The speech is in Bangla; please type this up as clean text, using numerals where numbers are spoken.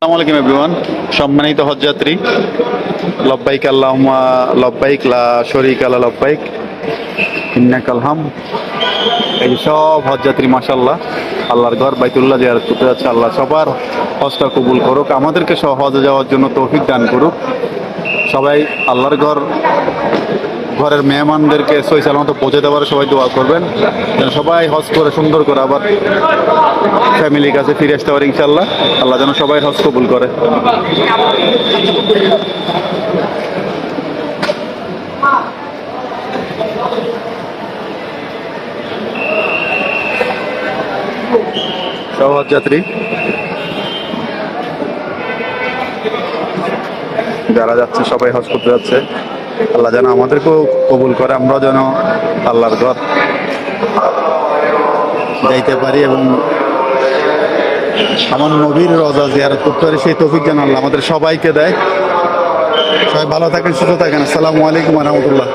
আসসালামু আলাইকুম এভরিওয়ান, সম্মানিত হজযাত্রী, লব্বাইক আল্লাহুম্মা লব্বাইক, লা শরীকা লা লব্বাইক, ইন্নাকাল হাম। এই যে সব হজযাত্রী মাশাআল্লাহ আল্লাহর ঘর বাইতুল্লাহ জিয়ারত করতে যাচ্ছে। আল্লাহ সবার হজটা কবুল করুক, আমাদেরকে সহ হজে যাওয়ার জন্য তৌফিক দান করুক। সবাই আল্লাহর ঘরের মেহমানদেরকে সহি সালামত পৌঁছে দেওয়ার সবাই দোয়া করবেন, যেন সবাই হজ করে সুন্দর করে আবার ফ্যামিলির কাছে ফিরে আসতে পারে ইনশাল্লাহ। আল্লাহ যেন সবাই হজ কবুল করে। সব হজযাত্রী যারা যাচ্ছে সবাই হজ করতে যাচ্ছে, আল্লাহ যেন আমাদেরকেও কবুল করে, আমরাও যেন আল্লাহর ঘর যাইতে পারি এবং আমার নবীর রওজা জিয়ারত করতে পারি, সেই তৌফিক যেন আল্লাহ আমাদের সবাইকে দেয়। সবাই ভালো থাকেন, সুস্থ থাকেন। আসসালামু আলাইকুম ওয়া রাহমাতুল্লাহ।